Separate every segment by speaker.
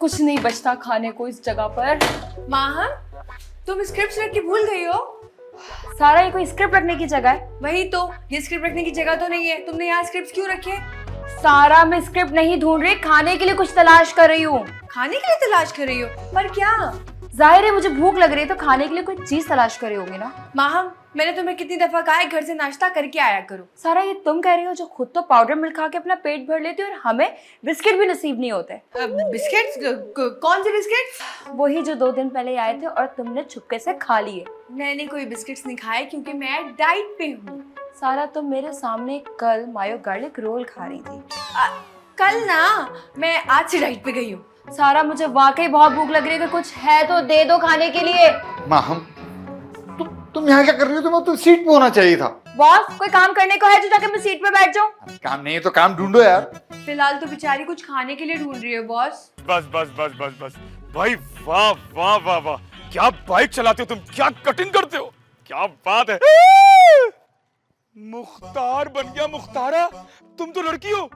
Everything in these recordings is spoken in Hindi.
Speaker 1: कुछ नहीं बचता खाने को इस जगह पर।
Speaker 2: माँ, तुम स्क्रिप्ट रख के भूल गई हो।
Speaker 1: सारा ये कोई स्क्रिप्ट रखने की जगह है?
Speaker 2: वही तो, ये स्क्रिप्ट रखने की जगह तो नहीं है। तुमने यहाँ स्क्रिप्ट क्यों रखे?
Speaker 1: सारा मैं स्क्रिप्ट नहीं ढूंढ रही, खाने के लिए कुछ तलाश कर रही हूँ।
Speaker 2: खाने के लिए तलाश कर रही हो? पर क्या?
Speaker 1: जाहिर है मुझे भूख लग रही है तो खाने के लिए कोई चीज तलाश कर रही होगी ना।
Speaker 2: माँ, मैंने तुम्हें कितनी दफा कहा है घर से नाश्ता करके आया करो।
Speaker 1: सारा ये तुम कह रही हो जो खुद तो पाउडर मिल्क खा के अपना पेट भर लेती हो और हमें बिस्किट भी नसीब नहीं होते।
Speaker 2: बिस्किट्स? कौन से बिस्किट्स?
Speaker 1: वही जो 2 दिन पहले आए थे और तुमने छुपके से खा लिए।
Speaker 2: मैंने कोई बिस्किट्स नहीं खाए क्योंकि मैं डाइट पे हूँ।
Speaker 1: सारा तुम मेरे सामने कल मायो गार्लिक रोल खा रही थी।
Speaker 2: कल ना, मैं आज से डाइट पे गई हूँ।
Speaker 1: सारा मुझे वाकई बहुत भूख लग रही है, कुछ है तो दे दो खाने के लिए।
Speaker 3: माँ, तुम यहाँ क्या कर रही हो? तुम्हें तो सीट पे होना चाहिए था।
Speaker 1: बॉस, कोई काम करने को है जो ताकि मैं सीट पे बैठ जाऊं?
Speaker 3: काम नहीं है तो काम ढूंढो यार।
Speaker 2: फिलहाल तो बेचारी कुछ खाने के लिए ढूंढ रही है बॉस।
Speaker 4: बस बस बस बस बस भाई, वाह वाह वाह वाह, क्या बाइक चलाते हो तुम, क्या कटिंग करते हो, क्या बात है। मुख्तार बन गया मुख्तारा, तुम तो लड़की हो।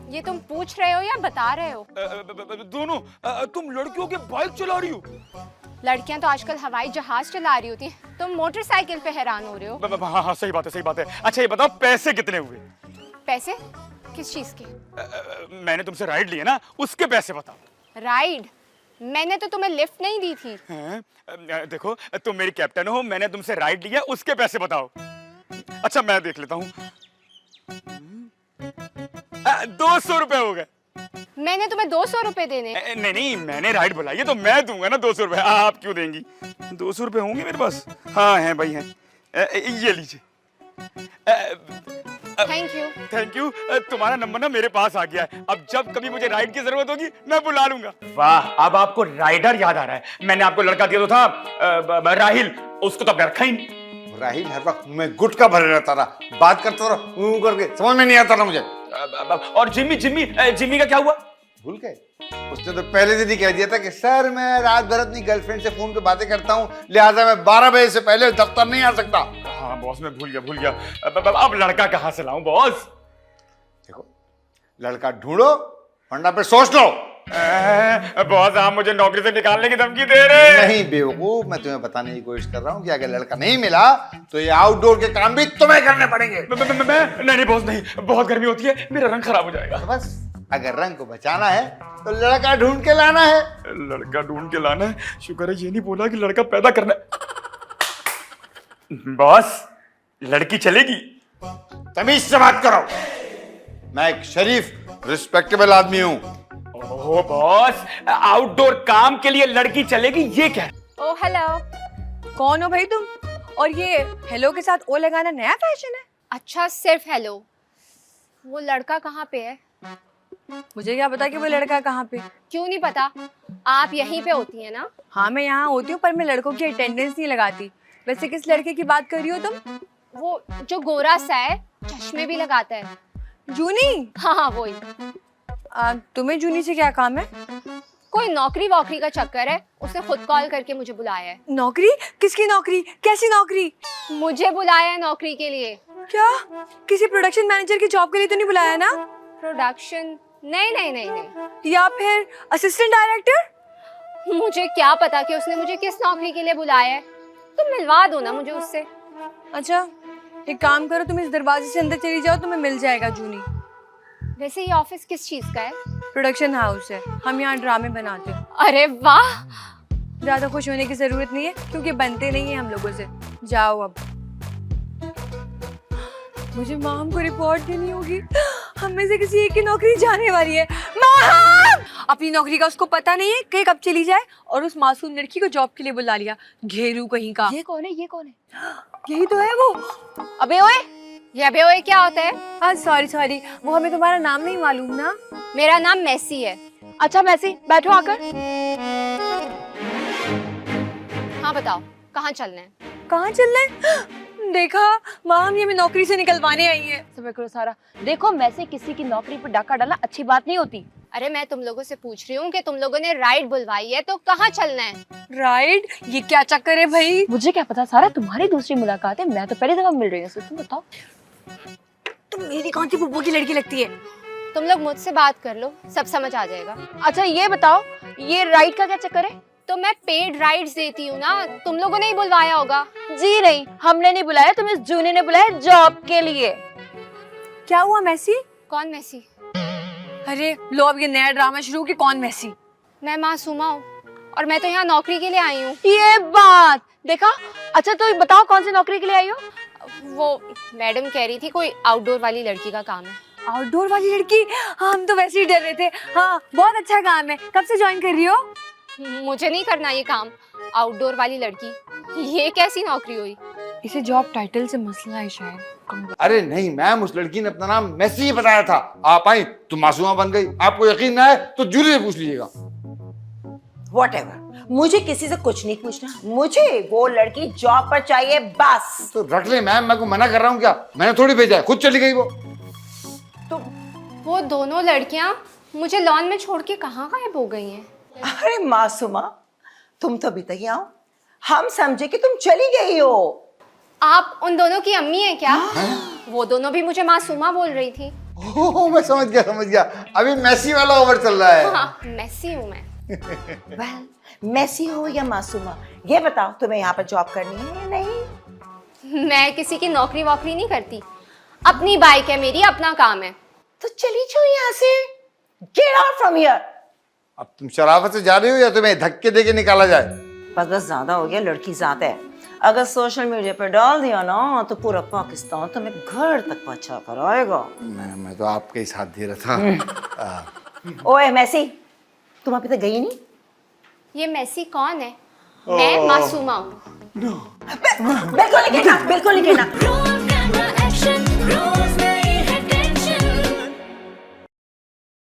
Speaker 5: ये तुम पूछ रहे हो या बता रहे हो?
Speaker 4: दोनों। तुम लड़कियों के बाइक चला रही हो।
Speaker 5: लड़कियां तो आजकल हवाई जहाज चला रही होती हैं, तुम मोटरसाइकिल पे हैरान हो रहे हो।
Speaker 4: हाँ हाँ, सही बात है, सही बात है। अच्छा ये बताओ, पैसे कितने हुए?
Speaker 5: पैसे? किस चीज के?
Speaker 4: मैंने तुमसे राइड ली है ना, उसके पैसे बताओ।
Speaker 5: राइड? मैंने तो तुम्हें लिफ्ट नहीं दी थी।
Speaker 4: देखो, तुम मेरी कैप्टन हो, मैंने तुमसे राइड लिया, उसके पैसे बताओ। अच्छा मैं देख लेता हूँ। 200 रुपए हो गए।
Speaker 5: मैंने तुम्हें 200 रुपए देने?
Speaker 4: नहीं नहीं, मैंने राइड बुलाई है तो मैं दूंगा ना 200 रुपए। आप क्यों देंगी? 200 रुपए होंगे मेरे पास। हाँ हैं भाई, हैं। ये लीजिए।
Speaker 5: Thank you.
Speaker 4: Thank you. तुम्हारा नंबर ना मेरे पास आ गया है, अब जब कभी मुझे राइड की जरूरत होगी मैं बुला लूंगा। वाह, अब आपको राइडर याद आ रहा है। मैंने आपको लड़का दिया तो था, राहिल, उसको तो रखा ही नहीं।
Speaker 3: राहिल हर वक्त मैं गुटका भरे रहता रहा, बात करता रहा करके, समझ में नहीं आता था मुझे।
Speaker 4: और जिम्मी जिम्मी जिम्मी का क्या हुआ?
Speaker 3: भूल गए? उसने तो पहले दिन ही कह दिया था कि सर मैं रात भर अपनी गर्लफ्रेंड से फोन पे बातें करता हूँ, लिहाजा मैं 12 बजे से पहले दफ्तर नहीं आ सकता।
Speaker 4: हाँ बॉस, मैं भूल गया। अब लड़का कहाँ से लाऊं बॉस?
Speaker 3: देखो, लड़का ढूंढो वरना पे सोच लो।
Speaker 4: बॉस, आप मुझे नौकरी से निकालने की धमकी दे रहे हैं?
Speaker 3: नहीं बेवकूफ, मैं तुम्हें बताने की कोशिश कर रहा हूँ कि अगर लड़का नहीं मिला तो ये आउटडोर के काम भी तुम्हें करने पड़ेंगे।
Speaker 4: नहीं बॉस नहीं, बहुत गर्मी होती है, मेरा रंग खराब हो जाएगा।
Speaker 3: तो बस, अगर रंग को बचाना है तो लड़का ढूंढ के लाना है।
Speaker 4: लड़का ढूंढ के लाना है? शुक्र है ये नहीं बोला कि लड़का पैदा करना है। बॉस, लड़की चलेगी?
Speaker 3: तमीज से बात करो, मैं एक शरीफ रिस्पेक्टेबल आदमी हूँ।
Speaker 4: ओह बॉस, आउटडोर काम के लिए लड़की चलेगी, ये क्या?
Speaker 5: ओ हेलो।
Speaker 2: कौन हो भाई तुम? और ये हेलो के साथ ओ लगाना नया फैशन है?
Speaker 5: अच्छा, सिर्फ हेलो। वो लड़का कहाँ पे है?
Speaker 2: मुझे क्या पता कि वो लड़का कहाँ पे?
Speaker 5: क्यों नहीं पता? आप यहीं पे होती है ना?
Speaker 2: हाँ, मैं यहाँ होती हूँ पर मैं लड़कों की अटेंडेंस नहीं लगाती। वैसे किस लड़के की बात कर रही हो तुम?
Speaker 5: वो जो गोरा सा है, चश्मे भी लगाता है।
Speaker 2: जूनी?
Speaker 5: हाँ वही।
Speaker 2: तुम्हें जूनी से क्या काम है?
Speaker 5: कोई नौकरी वोकरी का चक्कर है, उसने खुद कॉल करके मुझे बुलाया है।
Speaker 2: नौकरी? किसकी नौकरी? कैसी नौकरी?
Speaker 5: मुझे बुलाया है नौकरी के लिए।
Speaker 2: क्या? किसी प्रोडक्शन मैनेजर की जॉब के लिए तो नहीं बुलाया ना?
Speaker 5: प्रोडक्शन? नहीं नहीं नहीं नहीं।
Speaker 2: या फिर असिस्टेंट डायरेक्टर?
Speaker 5: मुझे क्या पता कि उसने मुझे किस नौकरी के लिए बुलाया है। तुम मिलवा दो ना मुझे उससे।
Speaker 2: अच्छा, एक काम करो, तुम इस दरवाजे से अंदर चली जाओ, तुम्हें मिल जाएगा जूनी।
Speaker 5: वैसे ये ऑफिस किस चीज का है?
Speaker 2: प्रोडक्शन हाउस है, हम यहाँ ड्रामे बनाते हैं।
Speaker 5: अरे वाह।
Speaker 2: ज्यादा खुश होने की जरूरत नहीं है क्योंकि बनते नहीं है हम लोगों से। जाओ अब। मुझे माम को रिपोर्ट देनी होगी, हम में से किसी एक की नौकरी जाने वाली है। माम! अपनी नौकरी का उसको पता नहीं है कि कब चली जाए, और उस मासूम लड़की को जॉब के लिए बुला लिया। घेरू कहीं का।
Speaker 1: ये कौन है? ये कौन है?
Speaker 2: यही तो है वो।
Speaker 5: अबे ओए, ये अबे ओए क्या होता है?
Speaker 2: हाँ सॉरी, वो हमें तुम्हारा नाम नहीं मालूम ना।
Speaker 5: मेरा नाम मैसी है।
Speaker 1: अच्छा मैसी, बैठो आकर।
Speaker 5: हाँ बताओ, कहाँ चलना है?
Speaker 2: कहाँ चलना है? देखा माम, ये हमें नौकरी से निकलवाने आई है।
Speaker 1: सब्र करो सारा। देखो, मैसे किसी की नौकरी पर डाका डालना अच्छी बात नहीं होती।
Speaker 5: अरे मैं तुम लोगों से पूछ रही हूँ कि तुम लोगों ने राइड बुलवाई है तो कहाँ चलना है?
Speaker 2: राइड? ये क्या चक्कर है भाई?
Speaker 1: मुझे क्या पता सारा, तुम्हारी दूसरी मुलाकात है, मैं तो पहली दफा मिल रही हूँ। तुम बताओ।
Speaker 2: तुम मेरी कौन सी बुब्बू की लड़की लगती है?
Speaker 5: तुम लोग मुझसे बात कर लो, सब समझ आ जाएगा।
Speaker 2: अच्छा ये बताओ, ये राइड का क्या चक्कर है?
Speaker 5: तो मैं पेड राइड्स देती हूँ ना, तुम लोगों ने ही बुलवाया होगा।
Speaker 2: जी नहीं, हमने नहीं बुलाया, तुम्हें जूनी ने बुलाया जॉब के लिए। क्या हुआ मैसी?
Speaker 5: कौन मैसी?
Speaker 2: अरे लो अब ये नया ड्रामा शुरू कि कौन मैसी।
Speaker 5: मैं मासूमा हूँ और मैं तो यहाँ नौकरी के लिए आई हूँ।
Speaker 2: ये बात देखा। अच्छा तो बताओ कौन सी नौकरी के लिए आई हो?
Speaker 5: वो मैडम कह रही थी कोई आउटडोर वाली लड़की का काम है।
Speaker 2: आउटडोर वाली लड़की? हम तो वैसे ही डर रहे थे। हाँ बहुत अच्छा काम है। कब से ज्वाइन कर रही हो?
Speaker 5: मुझे नहीं करना ये काम, आउटडोर वाली लड़की, ये कैसी नौकरी हुई?
Speaker 2: इसे जॉब टाइटल से मसला है शायद।
Speaker 3: अरे नहीं मैम, उस लड़की ने अपना नाम मेसी ही बताया था। आप आई तो मासूमा बन गई। आपको यकीन ना है तो जूली से पूछ लीजिएगा।
Speaker 6: Whatever, मुझे किसी से कुछ नहीं पूछना, मुझे वो लड़की जॉब पर चाहिए बस।
Speaker 3: तो रख ले मैम, मैं को मना कर रहा हूँ क्या? मैंने थोड़ी भेजा है, खुद चली गई वो।
Speaker 5: तो वो दोनों लड़कियां मुझे लॉन में छोड़ के कहाँ गायब हो गई हैं?
Speaker 6: अरे मासूमा, तुम तो अभी तक यहाँ हो। हम समझे कि तुम चली गई हो।
Speaker 5: आप उन दोनों की अम्मी हैं क्या? वो दोनों भी मुझे मासूमा बोल रही थी।
Speaker 3: ओह मैं समझ गया। अभी मेसी वाला ओवर चल रहा है।
Speaker 5: हाँ, मैसी हूँ मैं।
Speaker 6: वेल, मेसी हो या मासूमा, ये बताओ तुम्हें यहाँ पर जॉब करनी है या नहीं?
Speaker 5: मैं किसी की नौकरी वोकरी नहीं करती, अपनी बाइक है मेरी, अपना काम है।
Speaker 6: तो चली जाओ यहाँ से। Get out from here.
Speaker 3: अब तुम शराफत से जा रही हो या तुम्हें धक्के देके निकाला जाए?
Speaker 6: बस ज्यादा हो गया, लड़की ज्यादा है। अगर सोशल मीडिया पर डाल दिया ना तो पूरा पाकिस्तान तुम्हें घर तक पहुंचा कर आएगा।
Speaker 3: मैं तो आपके ही साथ दे रहा था।
Speaker 6: ओए मैसी, तुम अभी तक गई नहीं?
Speaker 5: ये मैसी कौन है? मैं मासूमा हूँ।
Speaker 6: बिल्कुल नहीं कहना, बिल्कुल नहीं कहना।
Speaker 7: Roll camera action, roll.